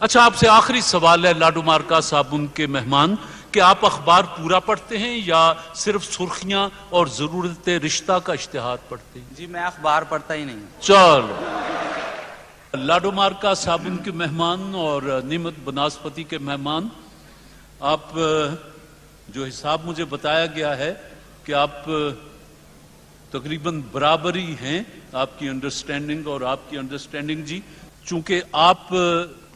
اچھا، آپ سے آخری سوال ہے لاڈو مارکا صاحب ان کے مہمان کہ آپ اخبار پورا پڑھتے ہیں یا صرف سرخیاں اور ضرورت رشتہ کا اشتہار پڑھتے ہیں؟ جی میں اخبار پڑھتا ہی نہیں. چلو، لاڈو مارکا صاحب ان کے مہمان اور نعمت بناسپتی کے مہمان، آپ جو حساب مجھے بتایا گیا ہے کہ آپ تقریباً برابری ہیں آپ کی انڈرسٹینڈنگ اور آپ کی انڈرسٹینڈنگ جی. چونکہ آپ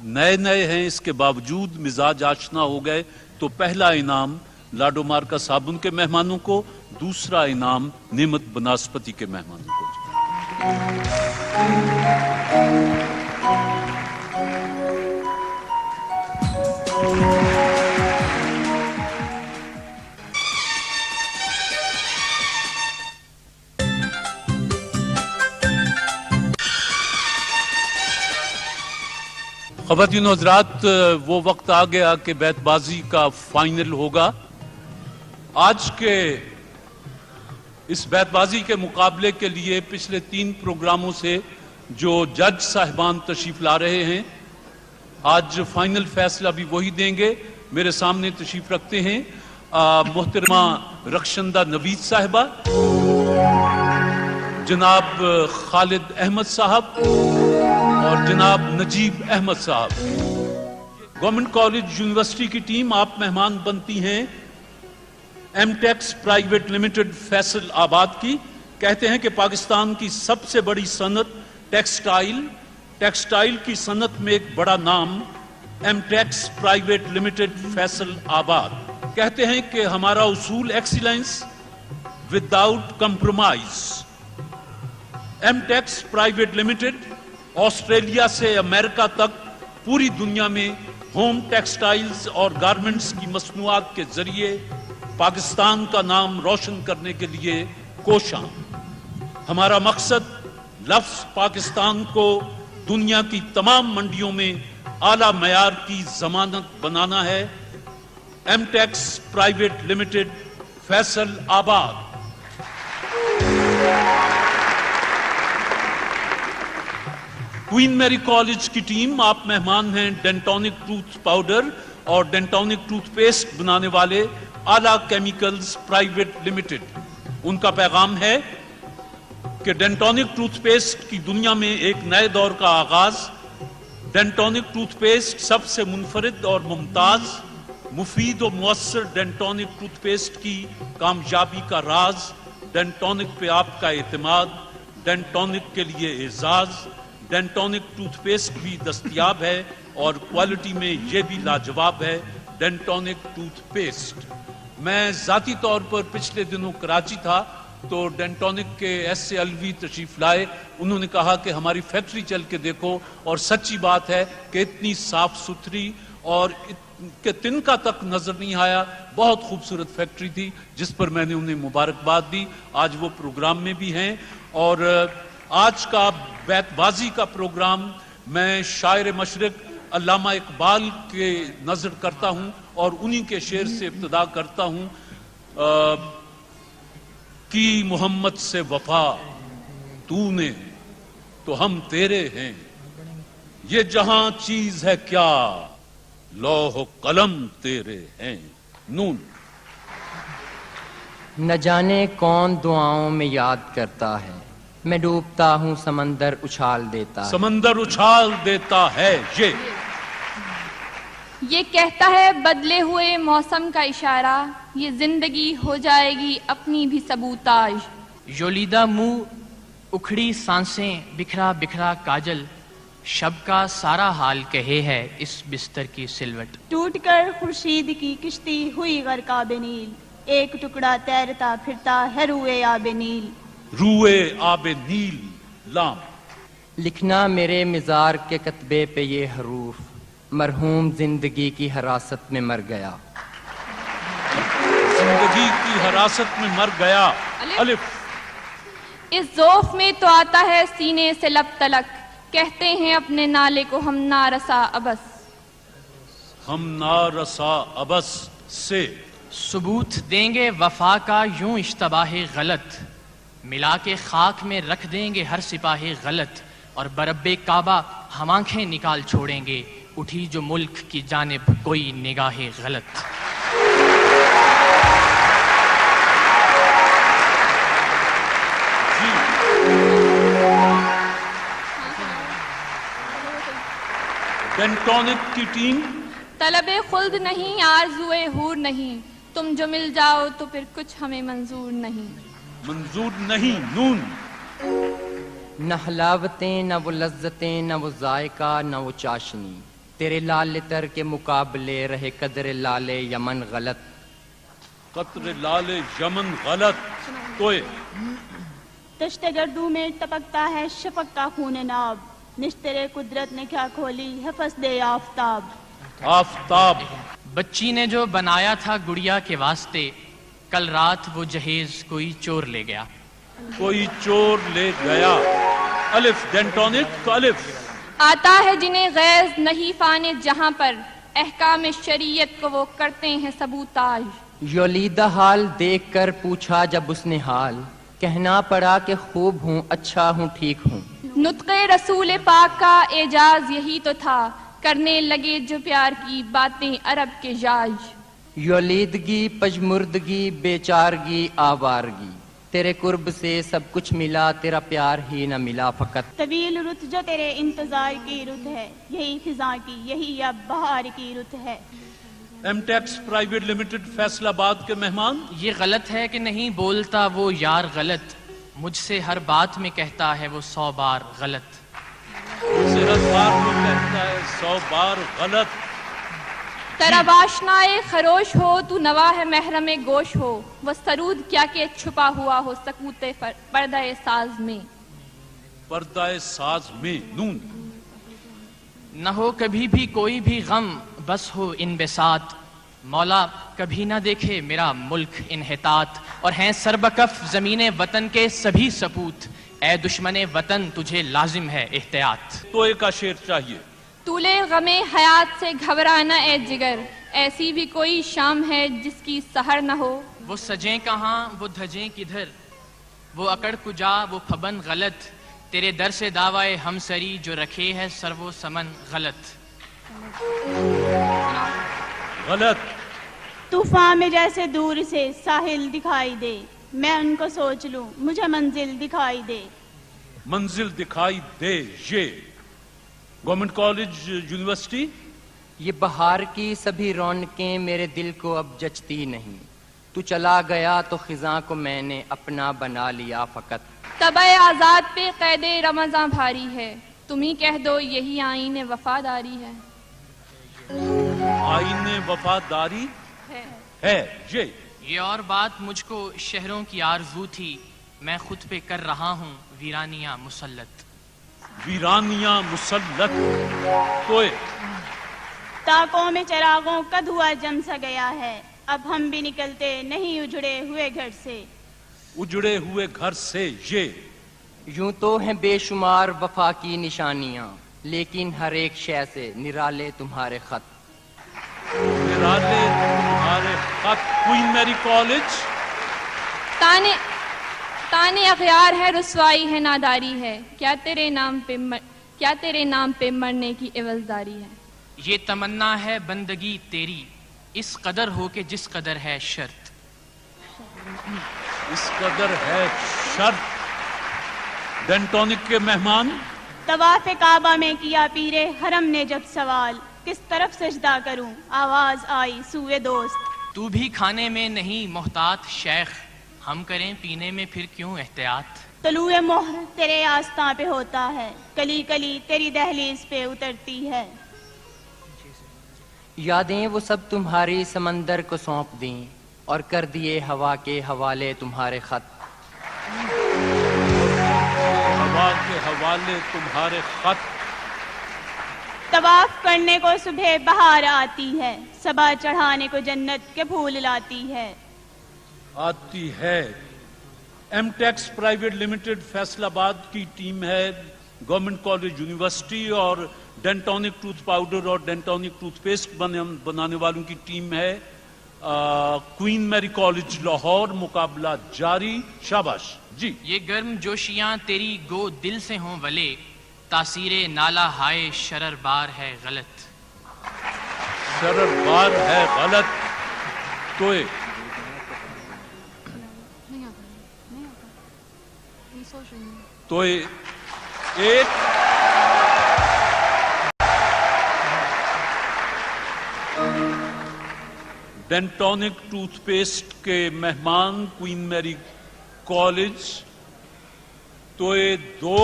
نئے ہیں اس کے باوجود مزاج آشنا ہو گئے، تو پہلا انعام لاڈو مارکا صاحب ان کے مہمانوں کو، دوسرا انعام نعمت بناسپتی کے مہمانوں کو. خواتین و حضرات، وہ وقت آ گیا کہ بیت بازی کا فائنل ہوگا. آج کے اس بیت بازی کے مقابلے کے لیے پچھلے 3 پروگراموں سے جو جج صاحبان تشریف لا رہے ہیں، آج فائنل فیصلہ بھی وہی دیں گے. میرے سامنے تشریف رکھتے ہیں محترمہ رخشندہ نوید صاحبہ، جناب خالد احمد صاحب اور جناب Najeeb Ahmed sahab. Government college university کی ٹیم آپ مہمان بنتی ہیں M Tex private limited Faisalabad کی. کہتے ہیں کہ پاکستان کی سب سے بڑی صنعت ٹیکسٹائل کی صنعت میں ایک بڑا نام M Tex private limited Faisalabad. کہتے ہیں کہ ہمارا اصول excellence without compromise. M Tex private limited Australia سے امریکہ تک پوری دنیا میں ہوم ٹیکسٹائلز اور گارمنٹس کی مصنوعات کے ذریعے پاکستان کا نام روشن کرنے کے لیے کوشاں. ہمارا مقصد لفظ پاکستان کو دنیا کی تمام منڈیوں میں اعلیٰ معیار کی ضمانت بنانا ہے. M Tex private limited Faisalabad. Queen میری کالج کی ٹیم آپ مہمان ہیں ڈینٹونک ٹوتھ پاؤڈر اور ڈینٹونک ٹوتھ پیسٹ بنانے والے اعلیٰ کیمیکلز پرائیویٹ لمیٹڈ. ان کا پیغام ہے کہ ڈینٹونک ٹوتھ پیسٹ کی دنیا میں ایک نئے دور کا آغاز. ڈینٹونک ٹوتھ پیسٹ سب سے منفرد اور ممتاز، مفید و مؤثر ڈینٹونک ٹوتھ پیسٹ کی کامیابی کا راز. ڈینٹونک پہ آپ کا اعتماد، ڈینٹونک کے لیے اعزاز. ڈینٹونک ٹوتھ پیسٹ بھی دستیاب ہے اور کوالٹی میں یہ بھی لاجواب ہے. ڈینٹونک ٹوتھ پیسٹ. میں ذاتی طور پر پچھلے دنوں کراچی تھا تو ڈینٹونک کے ایس سے الوی تشریف لائے. انہوں نے کہا کہ ہماری فیکٹری چل کے دیکھو، اور سچی بات ہے کہ اتنی صاف ستھری اور کہ تنکا تک نظر نہیں آیا. بہت خوبصورت فیکٹری تھی جس پر میں نے انہیں مبارکباد دی. آج وہ پروگرام میں بھی ہیں. اور آج کا بیت بازی کا پروگرام میں شاعر مشرق علامہ اقبال کے نظر کرتا ہوں اور انہی کے شعر سے ابتدا کرتا ہوں. کی محمد سے وفا تو نے تو ہم تیرے ہیں، یہ جہاں چیز ہے کیا لوح و قلم تیرے ہیں. نون. نہ جانے کون دعاؤں میں یاد کرتا ہے، میں ڈوبتا ہوں سمندر اچھال دیتا ہے. سمندر اچھال دیتا ہے. یہ کہتا ہے بدلے ہوئے موسم کا اشارہ، یہ زندگی ہو جائے گی اپنی بھی سبوتاژ. یولیدہ منہ اکھڑی سانسیں بکھرا بکھرا کاجل، شب کا سارا حال کہے ہے اس بستر کی سلوٹ. ٹوٹ کر خورشید کی کشتی ہوئی غرق آب نیل، ایک ٹکڑا تیرتا پھرتا ہے روئے آب نیل. روئے آب نیل. لام. لکھنا میرے مزار کے کتبے پہ یہ حروف، مرحوم زندگی کی حراست میں مر گیا. زندگی کی حراست میں مر گیا. الف. اس ذوف میں تو آتا ہے سینے سے لب تلک، کہتے ہیں اپنے نالے کو ہم نارسا ابس. ہم نارسا ابس سے. ثبوت دیں گے وفا کا یوں اشتباہ غلط، ملا کے خاک میں رکھ دیں گے ہر سپاہ غلط. اور برب کعبہ ہم آنکھیں نکال چھوڑیں گے اٹھی جو ملک کی جانب کوئی نگاہ غلط۔ ڈینٹونک کی ٹیم۔ طلب خلد نہیں آرزوئے حور نہیں، تم جو مل جاؤ تو پھر کچھ ہمیں منظور نہیں۔ منظور نہیں، نون۔ نہ حلاوتیں نہ وہ لذتیں نہ وہ ذائقہ نہ وہ چاشنی، تیرے لال تر کے مقابلے رہے قدر لال یمن غلط۔ قطر لال یمن غلط۔ توئے تشت گردوں میں ٹپکتا ہے شفق کا خون ناب، نشترے قدرت نے کیا کھولی ہے فصد آفتاب۔ آفتاب۔ بچی نے جو بنایا تھا گڑیا کے واسطے، کل رات وہ جہیز کوئی چور لے گیا۔ کوئی چور لے گیا۔ الف ڈینٹونک کا الف۔ آتا ہے جنہیں غیظ نہیں فانے جہاں پر، احکام شریعت کو وہ کرتے ہیں سبوتاژ۔ یولیدہ حال دیکھ کر پوچھا جب اس نے حال، کہنا پڑا کہ خوب ہوں اچھا ہوں ٹھیک ہوں۔ نطق رسول پاک کا اعجاز یہی تو تھا، کرنے لگے جو پیار کی باتیں عرب کے جاج۔ یولیدگی پجمردگی بیچارگی آوارگی، تیرے قرب سے سب کچھ ملا تیرا پیار ہی نہ ملا فقط۔ طویل رت جو تیرے انتظار کی رت ہے، یہی خزاں کی یہی اب بہار کی رت ہے۔ M Tex private limited Faisalabad کے مہمان۔ یہ غلط ہے کہ نہیں بولتا وہ یار غلط، مجھ سے ہر بات میں کہتا ہے وہ 100 بار غلط۔ صرف بار میں کہتا ہے 100 بار غلط۔ طرب آشنائے خروش ہو تو نواح محرم گوش ہو، وہ سرود کیا کہ چھپا ہوا ہو سکوت پردہ ساز میں۔ پردہ ساز میں، نون۔ نہ ہو کبھی بھی کوئی بھی غم بس ہو ان بساط، مولا کبھی نہ دیکھے میرا ملک انحطاط، اور ہیں سربکف زمین وطن کے سبھی سپوت، اے دشمن وطن تجھے لازم ہے احتیاط۔ تو ایک شعر چاہیے۔ طولے غم حیات سے گھبرانا اے جگر، ایسی بھی کوئی شام ہے جس کی سحر نہ ہو۔ وہ سجیں کہاں وہ دھجیں کدھر، وہ اکڑ کجا وہ پھبن غلط، تیرے در سے دعوائے ہم سری جو رکھے ہے سر و سمن غلط۔ غلط۔ طوفان میں جیسے دور سے ساحل دکھائی دے، میں ان کو سوچ لوں مجھے منزل دکھائی دے۔ منزل دکھائی دے، یہ گورنمنٹ کالج یونیورسٹی۔ یہ بہار کی سبھی رونقیں میرے دل کو اب جچتی نہیں، تو چلا گیا تو خزاں کو میں نے اپنا بنا لیا فقط۔ طبع آزاد پہ قید رمضاں بھاری ہے، تم ہی کہہ دو یہی آئین وفاداری ہے۔ آئین وفاداری ہے، یہ اور بات مجھ کو شہروں کی آرزو تھی، میں خود پہ کر رہا ہوں ویرانیاں مسلط۔ ویرانیاں مسلط۔ توئے تاکوں میں چراغوں کا دھواں جم سا گیا ہے، اب ہم بھی نکلتے نہیں اجڑے ہوئے گھر سے۔ اجڑے ہوئے گھر سے، یہ یوں تو ہیں بے شمار وفا کی نشانیاں، لیکن ہر ایک شے سے نرالے تمہارے خط۔ نرالے تمہارے خط۔ کوئین میری کالج۔ تانے اغیار ہے رسوائی ہے ناداری ہے، کیا تیرے نام پہ مرنے کی عوضداری ہے۔ یہ تمنا ہے بندگی تیری، اس قدر ہو کہ جس قدر ہے شرط۔ اس قدر ہے شرط۔ ڈینٹونک کے مہمان۔ طواف کعبہ میں کیا پیرے حرم نے جب سوال، کس طرف سجدہ کروں آواز آئی سوئے دوست۔ تو بھی کھانے میں نہیں محتاط شیخ، ہم کریں پینے میں پھر کیوں احتیاط۔ طلوع مہر تیرے آستاں پہ ہوتا ہے، کلی کلی تیری دہلیز پہ اترتی ہے۔ یادیں وہ سب تمہاری سمندر کو سونپ دیں، اور کر دیے ہوا کے حوالے تمہارے خط۔ ہوا کے حوالے تمہارے خط۔ طواف کرنے کو صبح بہار آتی ہے، صبا چڑھانے کو جنت کے پھول لاتی ہے۔ آتی ہے۔ M Tex private limited Faisalabad کی ٹیم ہے، گورنمنٹ کالج یونیورسٹی، اور ڈینٹونک ٹوتھ پاؤڈر اور ڈینٹونک ٹوتھ پیسٹ بنانے والوں کی ٹیم ہے کوئین میری کالج لاہور۔ مقابلہ جاری۔ شاباش جی۔ یہ گرم جوشیاں تیری گو دل سے ہوں ولے، تاثیر نالا ہائے شرر بار ہے غلط. شرر بار ہے غلط. توئے توئے ایک. ڈینٹونک ٹوتھ پیسٹ کے مہمان کوئین میری کالج توئے 2.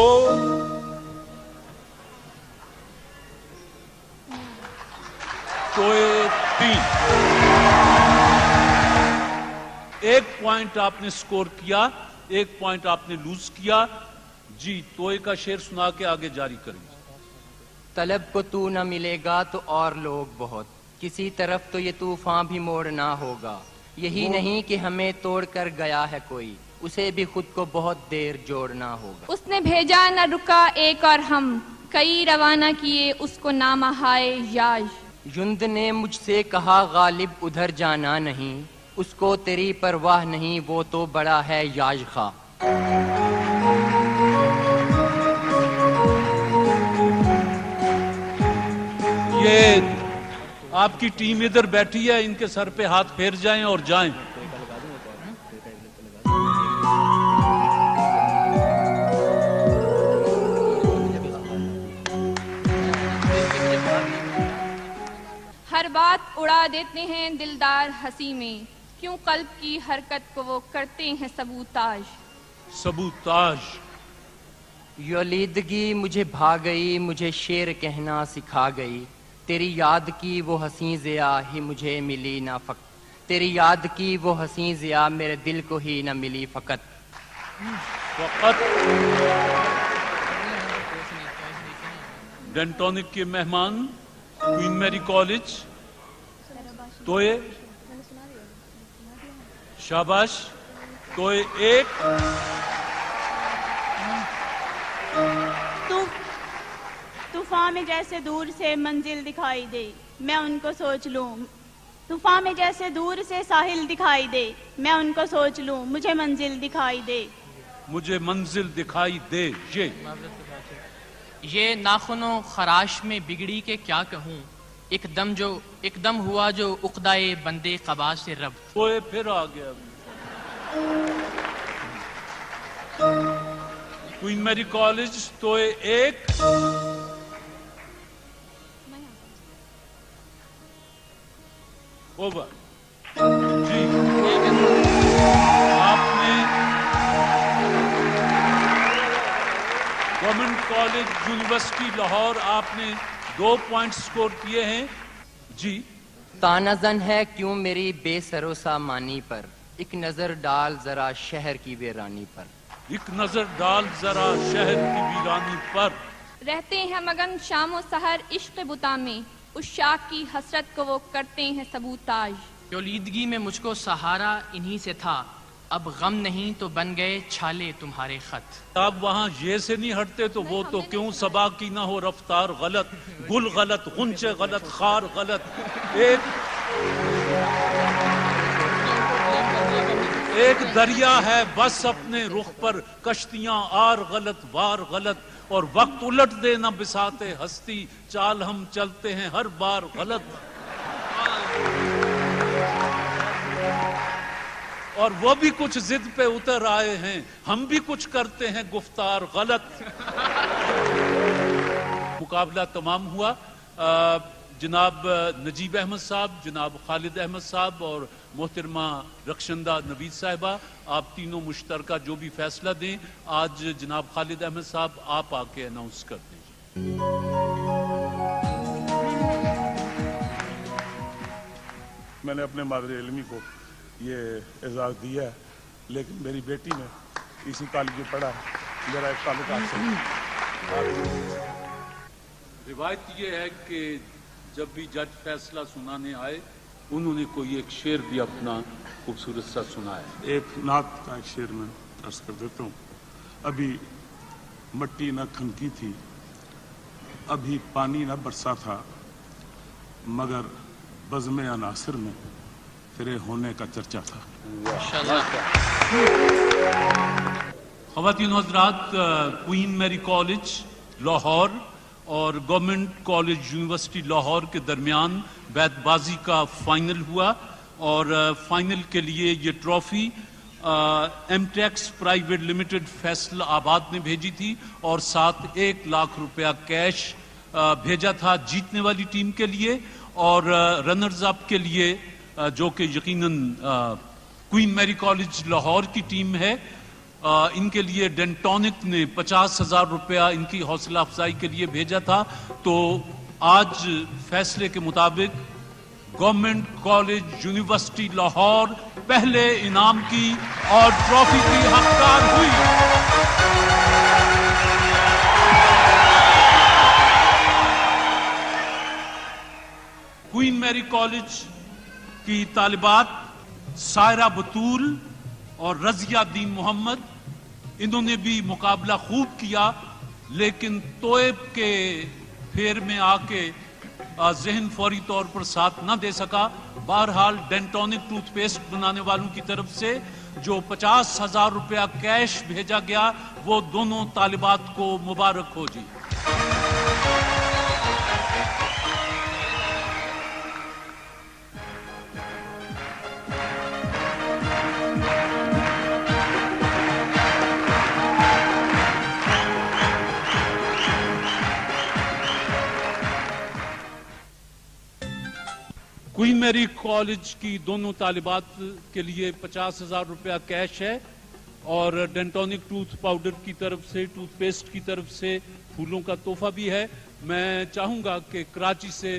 توئے 3. ایک پوائنٹ آپ نے سکور کیا, ایک پوائنٹ آپ نے لوز کیا. جی توئے کا شعر سنا کے آگے جاری کریں. طلب کو تو نہ ملے گا تو اور لوگ بہت, کسی طرف تو یہ طوفان بھی موڑنا ہوگا. یہی نہیں کہ ہمیں توڑ کر گیا ہے کوئی, اسے بھی خود کو بہت دیر جوڑنا ہوگا. اس نے بھیجا نہ رکا ایک اور ہم, کئی روانہ کیے اس کو نامہ ہائے یاج. یند نے مجھ سے کہا غالب ادھر جانا نہیں, اس کو تیری پرواہ نہیں, وہ تو بڑا ہے یاج خواہ. یہ آپ کی ٹیم ادھر بیٹھی ہے, ان کے سر پہ ہاتھ پھیر جائیں اور جائیں. ہر بات اڑا دیتے ہیں دلدار ہنسی میں, کیوں قلب کی حرکت کو وہ کرتے ہیں سبوتاج. سبوتاج. یلیدگی مجھے بھا گئی, مجھے شعر کہنا سکھا گئی. تیری یاد کی وہ حسین ضیا ہی مجھے ملی نہ فقط, تیری یاد کی وہ حسین ضیا میرے دل کو ہی نہ ملی فقط. ڈینٹونک کے مہمان کوئین میری کالج توئے. شاباش. توئے 1. طوفان میں جیسے دور سے منزل دکھائی دے, میں ان کو سوچ لوں. طوفان میں جیسے دور سے ساحل دکھائی دے, میں ان کو سوچ لوں. مجھے منزل دکھائی دے, مجھے منزل دکھائی دے. یہ ناخنوں خراش میں بگڑی کے کیا کہوں, ایک دم ہوا جو عقدائے بندے قبا سے رب. توئے پھر آ گیا. کوئین میری کالج توئے 1. اوور. جی آپ نے گورنمنٹ کالج یونیورسٹی لاہور آپ نے 2 پوائنٹ سکور کیے ہیں. جی تانا زن ہے کیوں میری بے سرو سامانی پر, ایک نظر ڈال ذرا شہر کی ویرانی پر. ایک نظر ڈال ذرا شہر کی ویرانی پر. رہتے ہیں مگن شام و سحر عشق بتا میں, اس شاخ کی حسرت کو وہ کرتے ہیں سبوتاج. یلیدگی میں مجھ کو سہارا انہی سے تھا, اب غم نہیں تو بن گئے چھالے تمہارے خط. آپ وہاں یہ سے نہیں ہٹتے تو وہ تو کیوں صبا کی نہ ہو رفتار غلط, گل غلط, غنچے غلط, خار غلط. ایک دریا ہے بس اپنے رخ پر, کشتیاں آر غلط وار غلط, اور وقت الٹ دے نہ بساتے ہستی, چال ہم چلتے ہیں ہر بار غلط. اور وہ بھی کچھ ضد پہ اتر آئے ہیں, ہم بھی کچھ کرتے ہیں گفتار غلط. مقابلہ تمام ہوا. جناب نجیب احمد صاحب, جناب خالد احمد صاحب اور محترمہ رخشندہ نوید صاحبہ, آپ تینوں مشترکہ جو بھی فیصلہ دیں. آج جناب خالد احمد صاحب آپ آ کے اناؤنس کر دیں. میں نے اپنے مادر علمی کو یہ اعزاز دیا ہے, لیکن میری بیٹی نے اسی کالج میں پڑھا ہے, میرا ایک تعلقات سے. روایت یہ ہے کہ جب بھی جج فیصلہ سنانے آئے انہوں نے کوئی ایک شعر بھی اپنا خوبصورت سا سنایا. ایک نعت کا ایک شعر میں عرض کر دیتا ہوں. ابھی مٹی نہ کھنکی تھی, ابھی پانی نہ برسا تھا, مگر بزم عناصر میں تیرے ہونے کا چرچا تھا. خواتین و حضرات, کوئین میری کالج لاہور اور گورنمنٹ کالج یونیورسٹی لاہور کے درمیان بیت بازی کا فائنل ہوا اور فائنل کے لیے یہ trophy M Tex private limited Faisalabad نے بھیجی تھی اور ساتھ 1 لاکھ روپیہ کیش بھیجا تھا جیتنے والی ٹیم کے لیے، اور رنرز اپ کے لیے جو کہ یقیناً کوئین میری کالج لاہور کی ٹیم ہے، ان کے لیے ڈینٹونک نے 50,000 روپیہ ان کی حوصلہ افزائی کے لیے بھیجا تھا۔ تو آج فیصلے کے مطابق گورنمنٹ کالج یونیورسٹی لاہور پہلے انعام کی اور ٹرافی کی حقدار ہوئی۔ کوئین میری کالج کی طالبات سائرہ بطول اور رضیہ دین محمد، انہوں نے بھی مقابلہ خوب کیا، لیکن توئب کے پھیر میں آ کے ذہن فوری طور پر ساتھ نہ دے سکا۔ بہرحال ڈینٹونک ٹوتھ پیسٹ بنانے والوں کی طرف سے جو 50,000 روپیہ کیش بھیجا گیا وہ دونوں طالبات کو مبارک ہو جی۔ کوئین میری کالج کی دونوں طالبات کے لیے 50,000 روپیہ کیش ہے اور ڈینٹونک ٹوتھ پاؤڈر کی طرف سے، ٹوتھ پیسٹ کی طرف سے پھولوں کا تحفہ بھی ہے۔ میں چاہوں گا کہ کراچی سے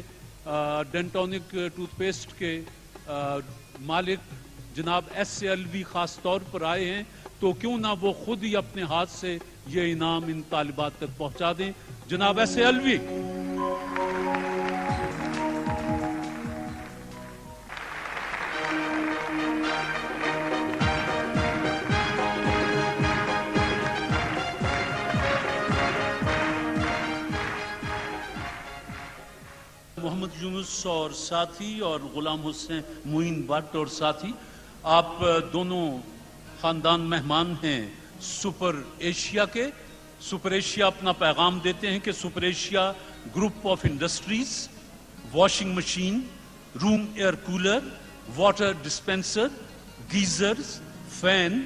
ڈینٹونک ٹوتھ پیسٹ کے مالک جناب SLV خاص طور پر آئے ہیں، تو کیوں نہ وہ خود ہی اپنے ہاتھ سے یہ انعام ان طالبات تک پہنچا دیں۔ جناب SLV۔ محمد یونس اور ساتھی اور غلام حسین معین بٹ اور ساتھی، آپ دونوں خاندان مہمان ہیں سپر ایشیا کے۔ سپر ایشیا اپنا پیغام دیتے ہیں کہ Super Asia group of industries washing machine, room air cooler, water dispenser, geysers, fan,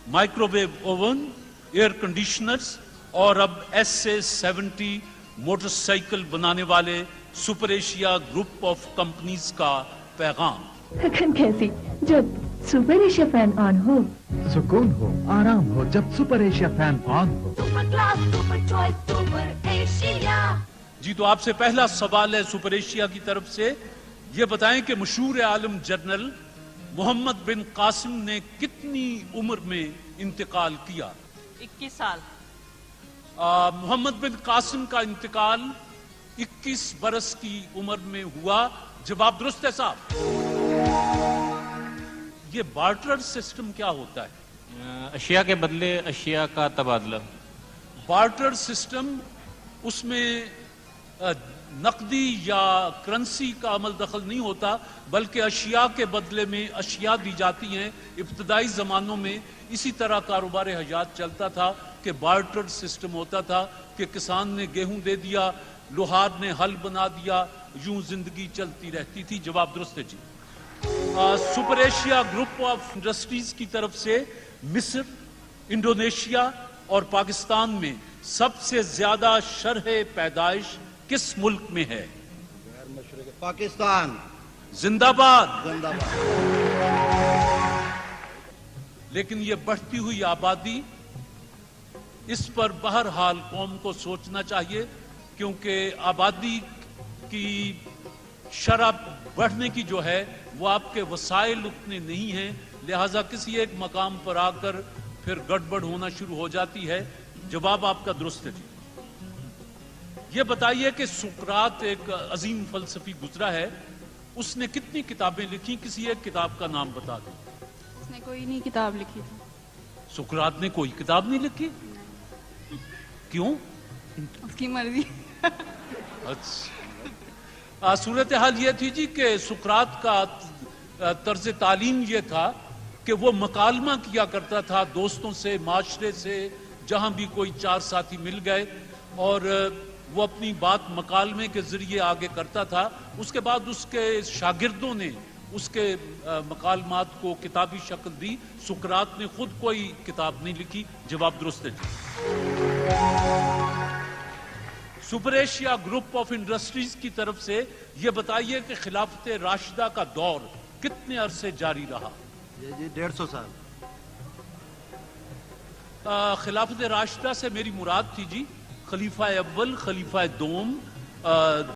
microwave oven, air conditioners اور اب SA-70 موٹر سائیکل بنانے والے Super Asia group of companies کا پیغام۔ تھکن کیسی جب سپر ایشیا فین آن ہو، سکون ہو، آرام ہو جب سپر ایشیا فین آن ہو۔ Super class, super choice, super Asia. جی تو آپ سے پہلا سوال ہے سپر ایشیا کی طرف سے، یہ بتائیں کہ مشہور عالم جنرل محمد بن قاسم نے کتنی عمر میں انتقال کیا؟ 21 سال۔ محمد بن قاسم کا انتقال 21 برس کی عمر میں ہوا۔ جواب درست ہے صاحب۔ یہ بارٹر سسٹم کیا ہوتا ہے؟ اشیاء کے بدلے اشیاء کا تبادلہ۔ بارٹر سسٹم، اس میں نقدی یا کرنسی کا عمل دخل نہیں ہوتا، بلکہ اشیاء کے بدلے میں اشیاء دی جاتی ہیں۔ ابتدائی زمانوں میں اسی طرح کاروبار حیات چلتا تھا کہ بارٹر سسٹم ہوتا تھا کہ کسان نے گیہوں دے دیا، لوہار نے ہل بنا دیا، یوں زندگی چلتی رہتی تھی۔ جواب درست ہے جی۔ Super Asia group of industries کی طرف سے مصر، انڈونیشیا اور پاکستان میں سب سے زیادہ شرح پیدائش کس ملک میں ہے؟ پاکستان۔ زندہ باد۔ زندہ باد۔ لیکن یہ بڑھتی ہوئی آبادی، اس پر بہرحال قوم کو سوچنا چاہیے، کیونکہ آبادی کی شرح بڑھنے کی جو ہے وہ آپ کے وسائل اتنے نہیں ہیں، لہٰذا کسی ایک مقام پر آ کر پھر گڑبڑ ہونا شروع ہو جاتی ہے۔ جواب آپ کا درست ہے جی۔ یہ بتائیے کہ سقراط ایک عظیم فلسفی گزرا ہے، اس نے کتنی کتابیں لکھی؟ کسی ایک کتاب کا نام بتا دیں۔ اس نے کوئی نہیں کتاب لکھی تھی۔ سقراط نے کوئی کتاب نہیں لکھی؟ کیوں؟ اس کی مرضی۔ اچھا، صورتحال یہ تھی جی کہ سقراط کا طرز تعلیم یہ تھا کہ وہ مکالمہ کیا کرتا تھا دوستوں سے، معاشرے سے، جہاں بھی کوئی چار ساتھی مل گئے اور وہ اپنی بات مکالمے کے ذریعے آگے کرتا تھا. اس کے بعد اس کے شاگردوں نے اس کے مکالمات کو کتابی شکل دی. سقراط نے خود کوئی کتاب نہیں لکھی. جواب درست ہے جی. Super Asia group of industries کی طرف سے یہ بتائیے کہ خلافت راشدہ کا دور کتنے عرصے جاری رہا؟ جی 150 سال. خلافت راشدہ سے میری مراد تھی جی خلیفہ اول، خلیفہ دوم،